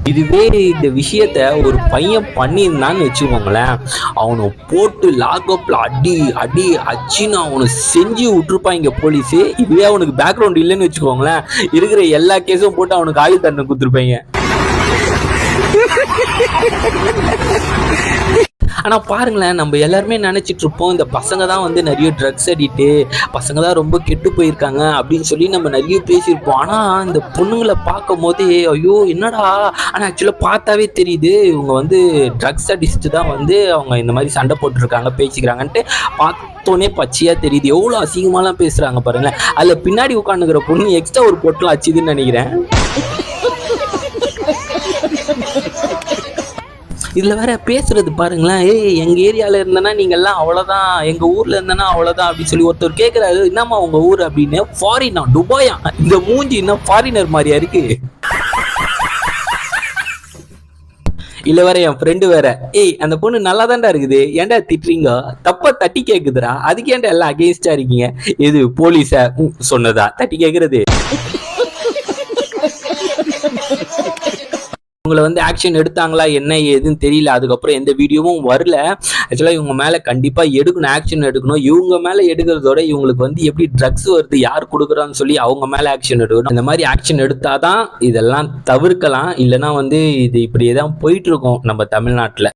இதுவே இந்த விஷயத்த ஒரு பையன் பண்ணியிருந்தான்னு வச்சுக்கோங்களேன், அவனை போட்டு லாக்அப்ல அடி அடி அச்சின்னு அவனை செஞ்சு விட்டுருப்பாங்க போலீஸு. இதுவே அவனுக்கு பேக்ரவுண்ட் இல்லைன்னு வச்சுக்கோங்களேன், இருக்கிற எல்லா கேஸும் போட்டு அவனுக்கு ஆயுள் தண்டனை கொடுத்துருப்பாங்க. ஆனால் பாருங்களேன், நம்ம எல்லாருமே நினச்சிட்டு இருப்போம் இந்த பசங்க தான் வந்து நிறைய ட்ரக்ஸ் அடிக்ட்டு, பசங்க தான் ரொம்ப கெட்டு போயிருக்காங்க அப்படின்னு சொல்லி நம்ம நிறைய பேசியிருப்போம். ஆனால் இந்த பொண்ணுங்களை பார்க்கும் போதே ஐயோ என்னடா, ஆனால் ஆக்சுவலாக பார்த்தாவே தெரியுது இவங்க வந்து ட்ரக்ஸ் அடிச்சுட்டு தான் வந்து அவங்க இந்த மாதிரி சண்டை போட்டுருக்காங்க பேசிக்கிறாங்கன்ட்டு பார்த்தோன்னே பச்சையாக தெரியுது. எவ்வளோ அசிங்கமாலாம் பேசுகிறாங்க பாருங்களேன். அதில் பின்னாடி உட்காந்துக்கிற பொண்ணு எக்ஸ்ட்ரா ஒரு பொட்டலாம் அச்சுதுன்னு நினைக்கிறேன். இதில் வேற பேசுறது பாருங்களேன், எங்கள் ஏரியாவில் இருந்தேன்னா நீங்கள்லாம் அவ்வளோதான், எங்கள் ஊரில் இருந்தேன்னா அவ்வளோதான் அப்படின்னு சொல்லி ஒருத்தர் கேட்குறாரு, என்னம்மா உங்கள் ஊர் அப்படின்னு. ஃபாரினா, துபாயா, இந்த மூஞ்சி இன்னும் ஃபாரினர் மாதிரியா இருக்கு. இல்லை வேற என் ஃப்ரெண்டு வேற, அந்த பொண்ணு நல்லா தான்டா இருக்குது, ஏன்டா திட்டுறீங்க, தப்பா தட்டி கேட்குதுடா, அதுக்கு ஏன்டா எல்லாம் அகெயின்ஸ்டா இருக்கீங்க. இது போலீஸை சொன்னதா தட்டி கேட்குறது. இவங்களை வந்து ஆக்ஷன் எடுத்தாங்களா என்ன ஏதுன்னு தெரியல. அதுக்கப்புறம் எந்த வீடியோவும் வரல. ஆக்சுவலாக இவங்க மேலே கண்டிப்பாக எடுக்கணும், ஆக்ஷன் எடுக்கணும். இவங்க மேலே எடுக்கிறதோட இவங்களுக்கு வந்து எப்படி ட்ரக்ஸ் வருது, யார் கொடுக்குறான்னு சொல்லி அவங்க மேலே ஆக்ஷன் எடுக்கணும். இந்த மாதிரி ஆக்ஷன் எடுத்தாதான் இதெல்லாம் தவிர்க்கலாம். இல்லைன்னா வந்து இது இப்படியே தான் போயிட்டு இருக்கோம் நம்ம தமிழ்நாட்டில்.